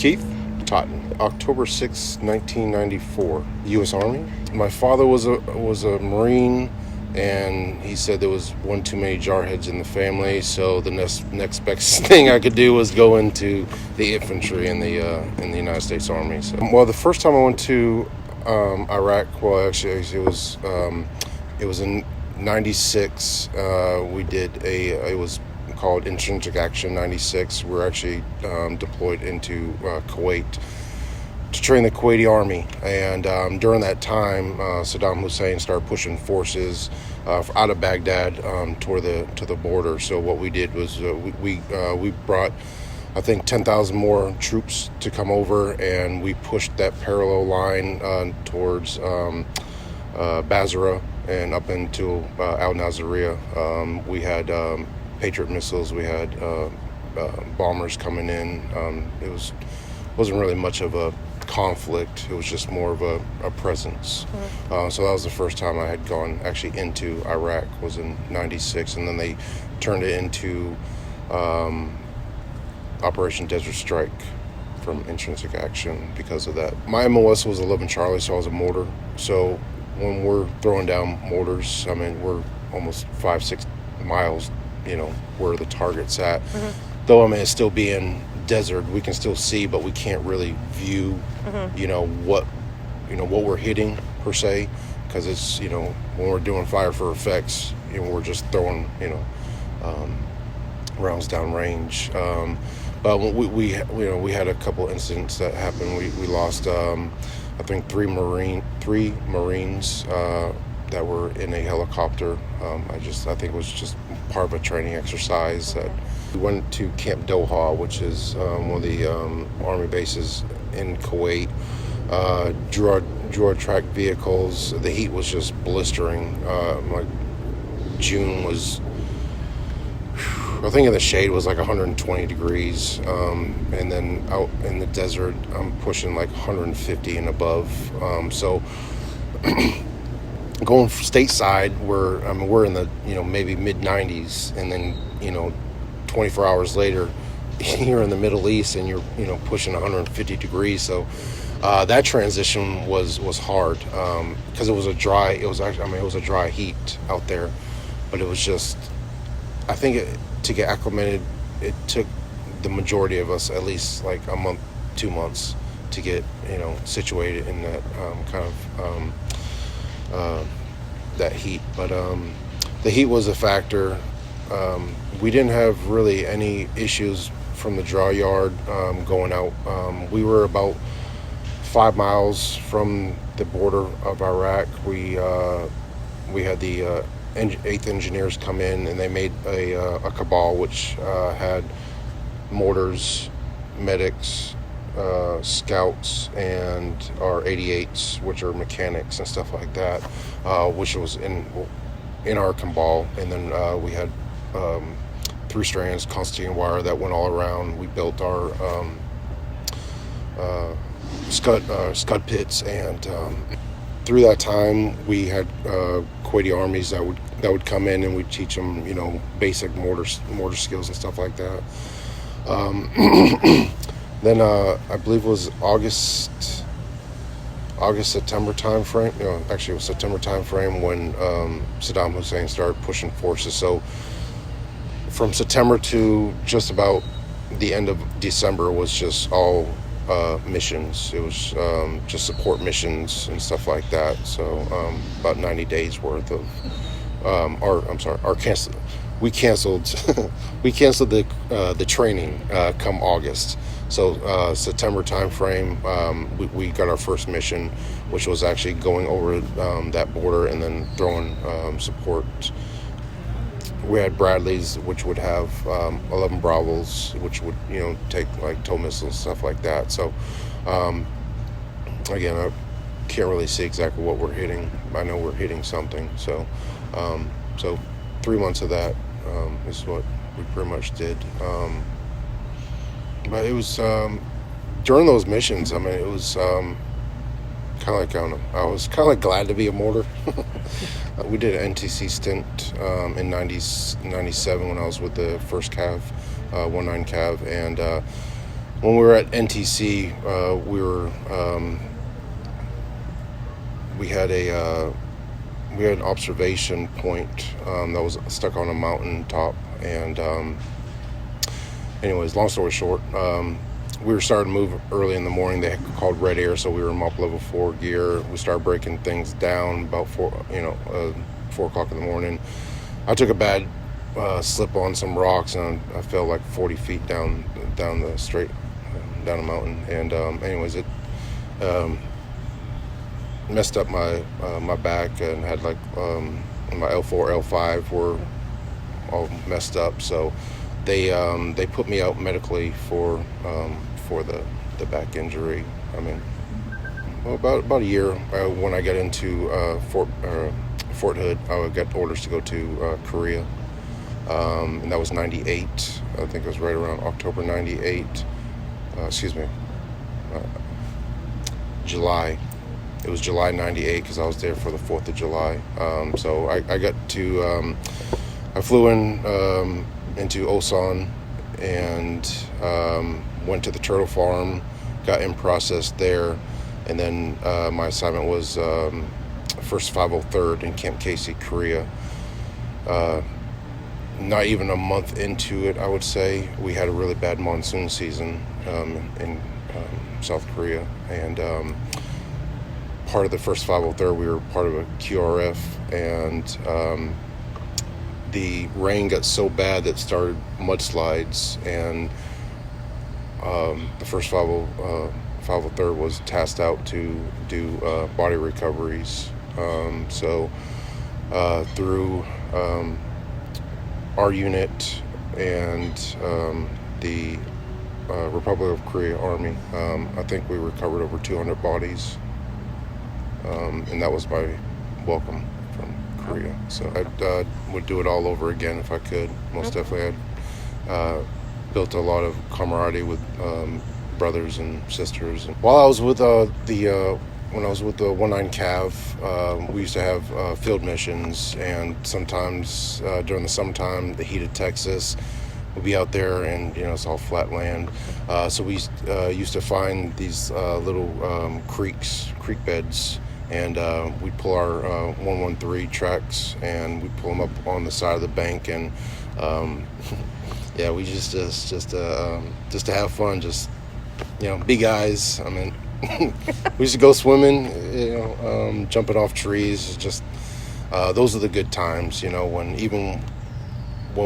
Keith Totten, October 6, 1994, U.S. Army. My father was a Marine, and he said there was one too many jarheads in the family, so the next best thing I could do was go into the infantry in the United States Army. So, well, the first time I went to Iraq, well, actually, it was in '96. We did it was called Intrinsic Action 96. We're actually deployed into Kuwait to train the Kuwaiti Army. And during that time, Saddam Hussein started pushing forces out of Baghdad to the border. So what we did was we brought, I think, 10,000 more troops to come over, and we pushed that parallel line towards Basra and up into Al Naziriyah. We had Patriot missiles. We had bombers coming in. It wasn't really much of a conflict. It was just more of a presence. So that was the first time I had gone actually into Iraq, was in '96, and then they turned it into Operation Desert Strike from Intrinsic Action because of that. My MOS was 11 Charlie, so I was a mortar. So when we're throwing down mortars, I mean, we're almost 5-6 miles, where the target's at. Though, I mean, it's still being desert, we can still see, but we can't really view, what we're hitting per se, because it's, when we're doing fire for effects, we're just throwing, rounds down range. But we had a couple incidents that happened. We lost, I think, three Marines that were in a helicopter. I think it was just part of a training exercise. That we went to Camp Doha, which is one of the Army bases in Kuwait. Drew our track vehicles. The heat was just blistering. Like June was, I think in the shade was like 120 degrees, and then out in the desert, I'm pushing like 150 and above. So going stateside, we're in the maybe mid 90s, and then 24 hours later, you're in the Middle East and you're pushing 150 degrees. So that transition was hard because it was a dry heat out there, but it was just, I think to get acclimated, it took the majority of us at least like a month, 2 months to get situated in that that heat. But the heat was a factor. We didn't have really any issues from the draw yard going out. We were about 5 miles from the border of Iraq. We had the 8th Engineers come in, and they made a cabal which had mortars, medics, scouts, and our 88s, which are mechanics and stuff like that, which was in our cabal. And then we had 3 strands Constantine wire that went all around. We built our scud pits, and through that time we had Kuwaiti armies that would come in, and we'd teach them basic mortar skills and stuff like that. Then I believe it was August-September time frame. Actually it was September time frame when Saddam Hussein started pushing forces. So from September to just about the end of December was just all missions. It was just support missions and stuff like that. So about 90 days worth of we canceled the training come August. So September time frame, we got our first mission, which was actually going over that border and then throwing support. We had Bradleys, which would have 11 Bravos, which would take like tow missiles and stuff like that. So again, I can't really see exactly what we're hitting. I know we're hitting something. So 3 months of that is what we pretty much did. But it was during those missions. I mean, it was kind of like, I was kind of like glad to be a mortar. We did an NTC stint in 97 when I was with the 1st Cav, 19 Cav, and when we were at NTC, we had an observation point that was stuck on a mountain top, and anyways, long story short, we were starting to move early in the morning. They called red air, so we were in MOP level 4 gear. We started breaking things down about 4 o'clock in the morning. I took a bad slip on some rocks, and I fell like 40 feet down the straight down a mountain. And anyways, it messed up my back, and had like my L4, L5 were all messed up. So they put me out medically for the back injury. I mean, well, about a year. When I got into Fort Hood, I got orders to go to Korea, and that was 98. I think it was right around October 98. July. It was July 98 because I was there for the 4th of July. So I got to, I flew into Osan, and went to the turtle farm, got in process there, and then my assignment was first 503rd in Camp Casey, Korea. Not even a month into it, I would say, we had a really bad monsoon season in South Korea, and part of the first 503rd, we were part of a QRF, and the rain got so bad that started mudslides, and the first 503rd was tasked out to do body recoveries. So through our unit and the Republic of Korea Army, I think we recovered over 200 bodies, and that was my welcome from Korea. So I would do it all over again if I could. Most definitely. I'd built a lot of camaraderie with brothers and sisters. And while I was with when I was with the 19 Cav, we used to have field missions, and sometimes during the summertime, the heat of Texas, we'd be out there, and it's all flat land. So we used to find these little creek beds, and we'd pull our 113 tracks, and we'd pull them up on the side of the bank, and yeah, we just to have fun, just be guys. I mean, we used to go swimming, jumping off trees. Just those are the good times, when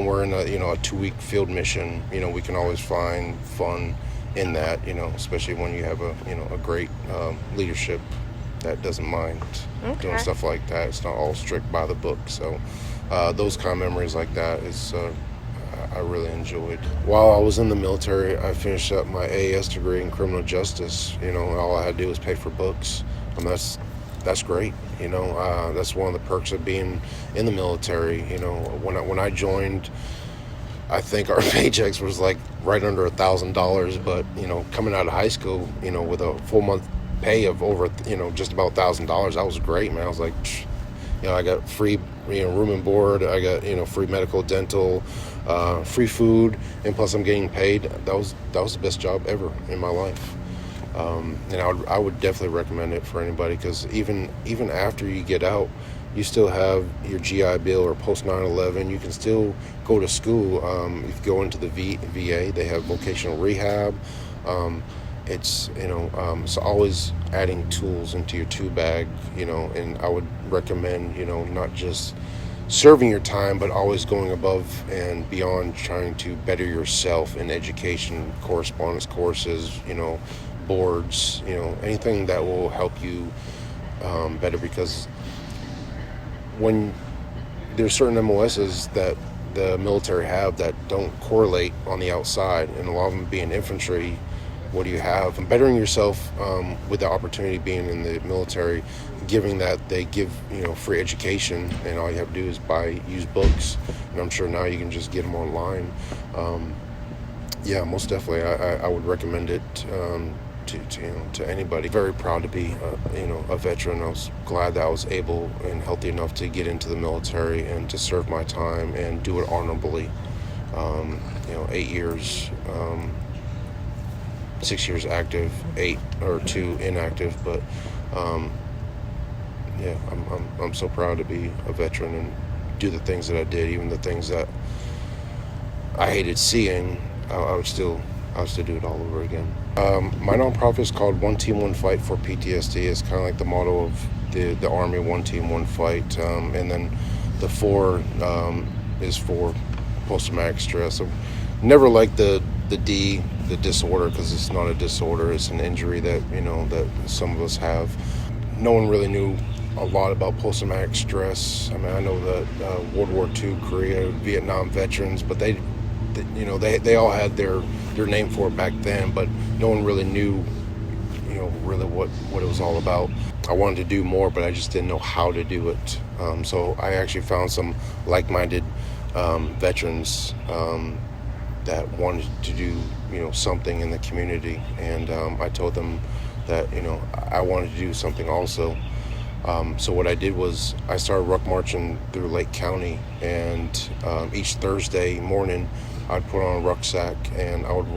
we're in a 2-week field mission. We can always find fun in that, especially when you have a great leadership that doesn't mind doing stuff like that. It's not all strict by the book. So those kind of memories like that is I really enjoyed. While I was in the military, I finished up my AS degree in criminal justice. All I had to do was pay for books. That's great. That's one of the perks of being in the military. When I joined, I think our paychecks was like right under $1,000. But coming out of high school, with a full month pay of over just about $1,000, that was great, man. I was like, I got free room and board. I got free medical, dental, free food, and plus I'm getting paid. That was the best job ever in my life. And I would definitely recommend it for anybody, because even after you get out, you still have your GI Bill or post 9/11. You can still go to school. If you go into the VA, they have vocational rehab. It's it's always adding tools into your tool bag, and I would recommend not just serving your time, but always going above and beyond, trying to better yourself in education, correspondence courses, boards, anything that will help you better, because when there's certain MOSs that the military have that don't correlate on the outside, and a lot of them being infantry, what do you have? And bettering yourself with the opportunity being in the military, giving that they give free education, and all you have to do is use books, and I'm sure now you can just get them online. Yeah, most definitely, I would recommend it to anybody. Very proud to be a veteran. I was glad that I was able and healthy enough to get into the military and to serve my time and do it honorably. 8 years. 6 years active, 8 or 2 inactive. But yeah, I'm so proud to be a veteran and do the things that I did, even the things that I hated seeing. I would still do it all over again. My nonprofit is called One Team, One Fight for PTSD. It's kind of like the motto of the Army: One Team, One Fight. And then the 4 is for post-traumatic stress. I never liked the D, the disorder, because it's not a disorder. It's an injury that that some of us have. No one really knew a lot about post-traumatic stress. I mean, I know that World War II, Korea, Vietnam veterans, but they all had their name for it back then, but no one really knew really what it was all about. I wanted to do more, but I just didn't know how to do it. So I actually found some like-minded veterans that wanted to do something in the community, and I told them that I wanted to do something also. So what I did was I started ruck marching through Lake County, and each Thursday morning I'd put on a rucksack and I would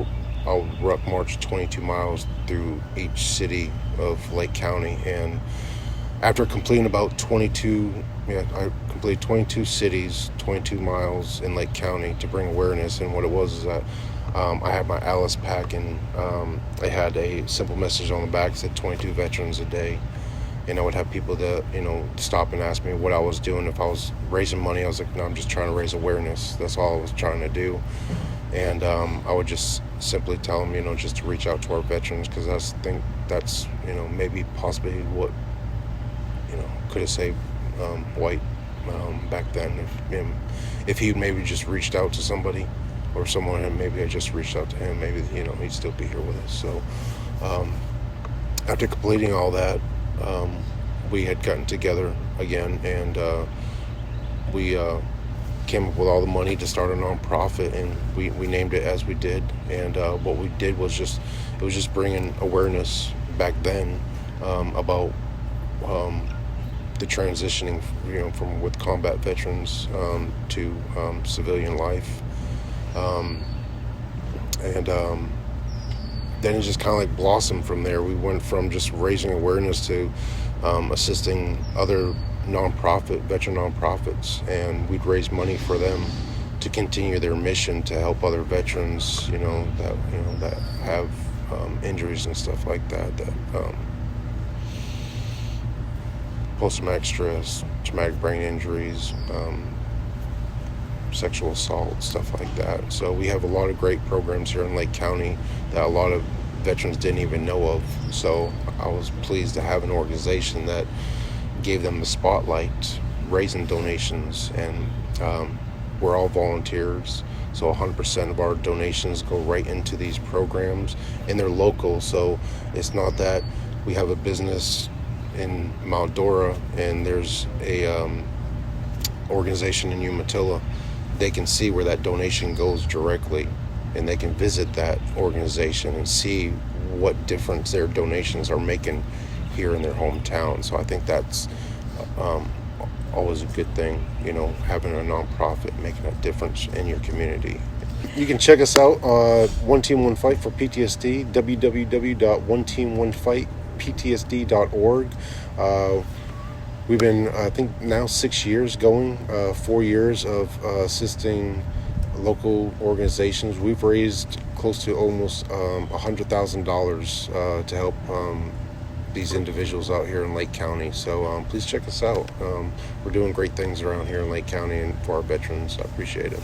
ruck march 22 miles through each city of Lake County. And after completing about 22, I completed 22 cities, 22 miles in Lake County to bring awareness. And what it was is that I had my Alice pack, and I had a simple message on the back that said 22 veterans a day. And I would have people that stop and ask me what I was doing. If I was raising money, I was like, no, I'm just trying to raise awareness. That's all I was trying to do. And I would just simply tell them, just to reach out to our veterans, because I think that's maybe possibly what could have saved White back then. If he maybe just reached out to somebody, or someone had maybe I just reached out to him, maybe he'd still be here with us. So after completing all that, we had gotten together again, and we came up with all the money to start a nonprofit, and we named it as we did. And what we did was just bringing awareness back then about the transitioning from with combat veterans to civilian life, and then it just kind of like blossomed from there. We went from just raising awareness to assisting other veteran nonprofits, and we'd raise money for them to continue their mission to help other veterans, that have injuries and stuff like that, post-traumatic stress, traumatic brain injuries, sexual assault, stuff like that. So we have a lot of great programs here in Lake County that a lot of veterans didn't even know of. So I was pleased to have an organization that gave them the spotlight, raising donations, and we're all volunteers. So 100% of our donations go right into these programs, and they're local. So it's not that we have a business in Mount Dora and there's a organization in Umatilla. They can see where that donation goes directly, and they can visit that organization and see what difference their donations are making here in their hometown. So I think that's always a good thing, having a nonprofit making a difference in your community. You can check us out, One Team, One Fight for PTSD, www.oneteamonefightptsd.org. We've been, I think, now 6 years going, 4 years of assisting local organizations. We've raised close to almost $100,000 to help these individuals out here in Lake County. So please check us out. We're doing great things around here in Lake County and for our veterans. I appreciate it.